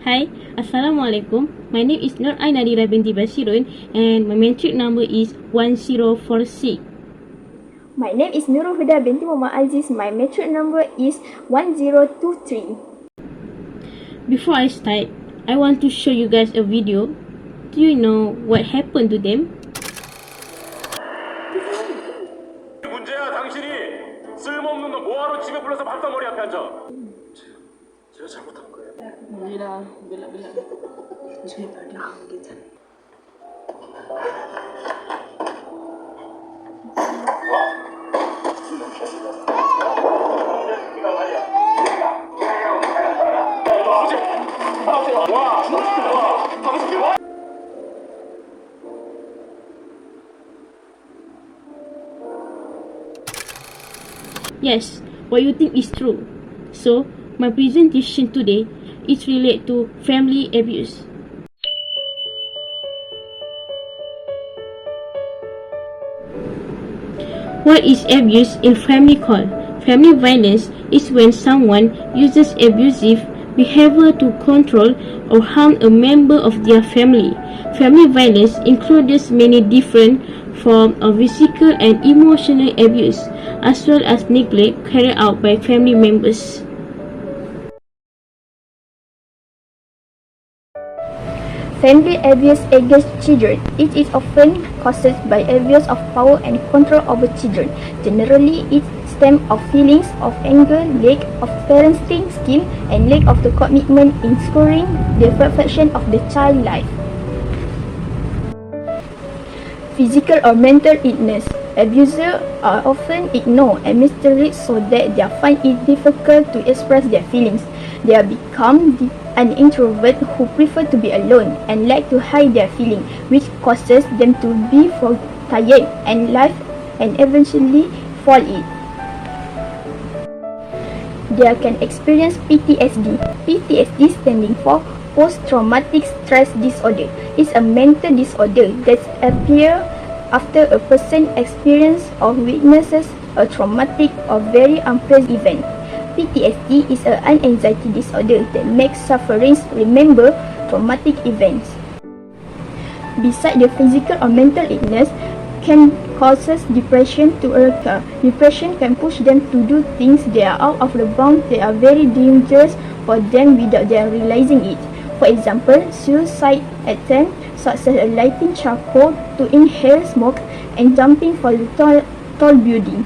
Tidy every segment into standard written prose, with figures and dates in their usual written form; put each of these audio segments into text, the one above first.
Hi, Assalamualaikum. My name is Nur Ainadira binti Bashirun and my matric number is 1046. My name is Nurul Huda binti Muhammad Aziz. My matric number is 1023. Before I start, I want to show you guys a video. Do you know what happened to them? 문제야, 당신이 쓸모없는 놈 뭐하러 집에 불러서 밥상머리 앞에 앉아? 제가 잘못한 거예요. Bila 괜찮아. Yes, what you think is true. So, my presentation today is related to family abuse. What is abuse in family called? Family violence is when someone uses abusive behavior to control or harm a member of their family. Family violence includes many different forms of physical and emotional abuse, as well as neglect carried out by family members. Family abuse against children. It is often caused by abuse of power and control over children. Generally, it stems of feelings of anger, lack of parenting skill, and lack of the commitment in ensuring the perfection of the child life. Physical or mental illness. Abusers are often ignored and mistreated so that they find it difficult to express their feelings. They are become an introvert who prefer to be alone and like to hide their feelings, which causes them to be tired and life and eventually fall ill. They can experience PTSD. PTSD standing for post-traumatic stress disorder. It's a mental disorder that appears after a person experiences or witnesses a traumatic or very unpleasant event. PTSD is an anxiety disorder that makes sufferers remember traumatic events. Besides the physical or mental illness, can causes depression to occur. Depression can push them to do things that are out of the bounds that are very dangerous for them without them realizing it. For example, suicide attempt such as lighting charcoal to inhale smoke and jumping from a tall building.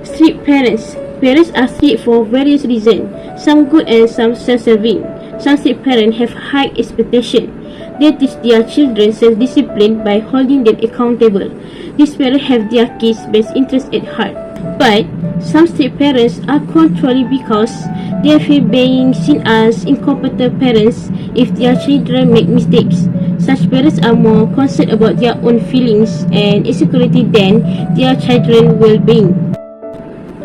Strict parents. Parents are strict for various reasons, some good and some self-serving. Some strict parents have high expectations. They teach their children self-discipline by holding them accountable. These parents have their kids' best interest at heart. But some strict parents are controlling because they fear being seen as incompetent parents if their children make mistakes. Such parents are more concerned about their own feelings and insecurity than their children's well-being.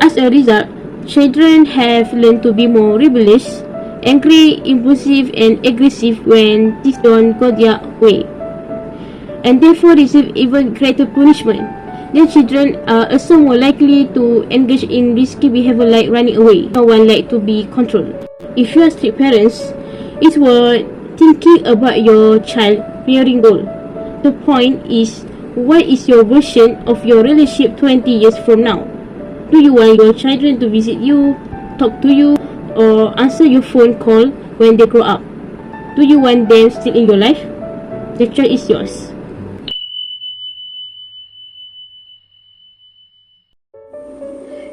As a result, children have learned to be more rebellious, angry, impulsive, and aggressive when things don't go their way, and therefore receive even greater punishment. Their children are also more likely to engage in risky behavior like running away. No one likes to be controlled. If you are strict parents, it's worth thinking about your child rearing goal. The point is, what is your version of your relationship 20 years from now? Do you want your children to visit you, talk to you, or answer your phone call when they grow up? Do you want them still in your life? The choice is yours.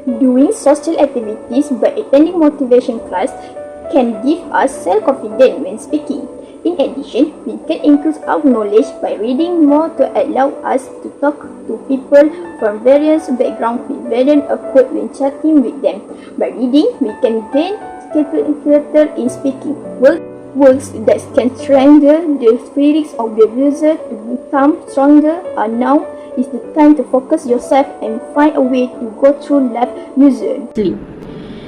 Doing social activities by attending motivation class can give us self-confidence when speaking. In addition, we can increase our knowledge by reading more to allow us to talk to people from various backgrounds rather than awkward when chatting with them. By reading, we can gain character in speaking. Works that can strengthen the spirits of the user to become stronger are now is the time to focus yourself and find a way to go through life usually.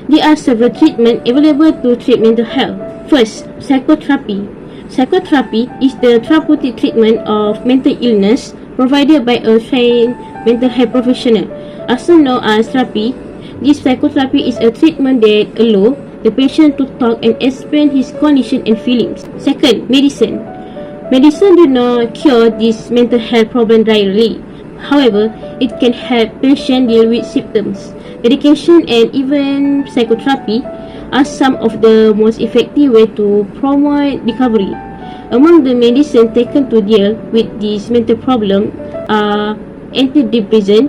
There are several treatments available to treat mental health. First, psychotherapy. Psychotherapy is the therapeutic treatment of mental illness provided by a trained mental health professional. Also known as therapy, this psychotherapy is a treatment that allows the patient to talk and explain his condition and feelings. Second, medicine. Medicine do not cure this mental health problem directly. However, it can help patients deal with symptoms. Medication and even psychotherapy are some of the most effective ways to promote recovery. Among the medicine taken to deal with this mental problem are antidepressant,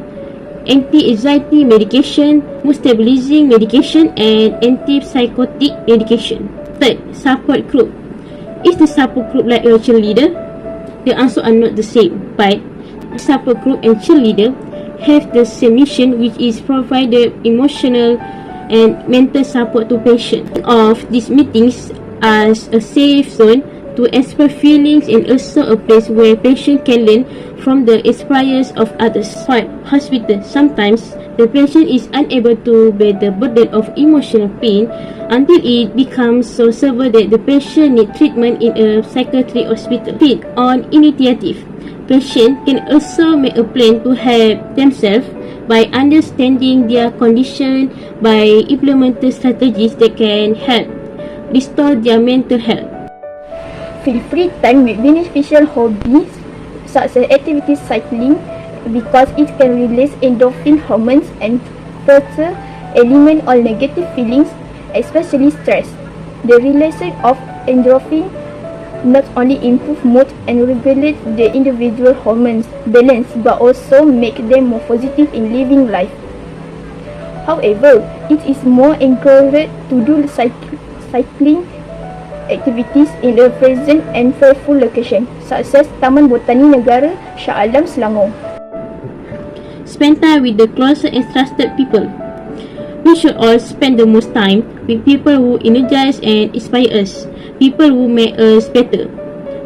anti-anxiety medication, mood stabilizing medication, and antipsychotic medication. Third, support group. Is the support group like a cheerleader? The answer are not the same, but support group and cheerleader have the same mission, which is provided emotional and mental support to patients. Of these meetings as a safe zone to express feelings and also a place where patients can learn from the experience of others. 5. Hospital. Sometimes the patient is unable to bear the burden of emotional pain until it becomes so severe that the patient needs treatment in a psychiatric hospital. 6. On initiative. Patients can also make a plan to help themselves by understanding their condition, by implementing strategies that can help restore their mental health. Feel free time with beneficial hobbies such as activity cycling because it can release endorphin hormones and further eliminate all negative feelings, especially stress. The release of endorphin not only improve mood and regulate the individual hormones balance but also make them more positive in living life. However, it is more encouraged to do cycling activities in a pleasant and faithful location such as Taman Botani Negara, Shah Alam, Selangor. Spend time with the closer and trusted people. We should all spend the most time with people who energize and inspire us, people who make us better.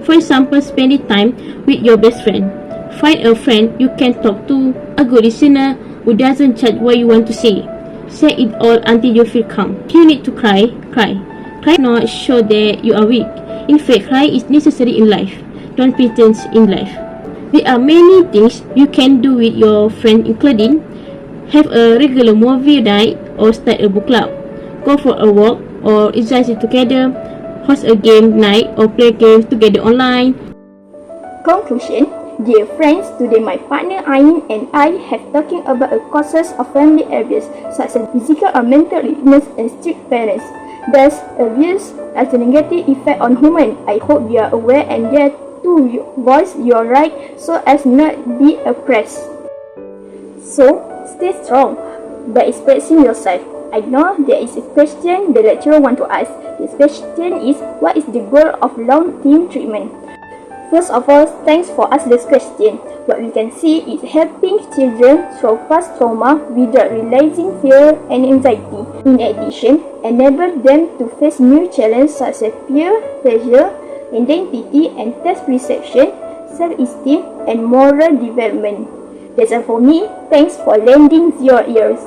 For example, spending time with your best friend. Find a friend you can talk to, a good listener who doesn't judge what you want to say. Say it all until you feel calm. If you need to cry, cry. Cry not show that you are weak. In fact, cry is necessary in life. Don't pretend in life. There are many things you can do with your friend, including have a regular movie night or start a book club, go for a walk or exercise together, host a game night or play games together online. Conclusion. Dear friends, today my partner Ain and I have talking about a causes of family abuse such as physical or mental illness and strict parents. Thus, abuse has a negative effect on human. I hope you are aware and dare to voice your right so as not be oppressed. So, stay strong by expressing yourself. I know there is a question the lecturer want to ask. This question is, what is the goal of long-term treatment? First of all, thanks for asking this question. What we can see is helping children through past trauma without realizing fear and anxiety. In addition, enable them to face new challenges such as peer pressure, identity and test perception, self-esteem and moral development. That's all for me. Thanks for lending your ears.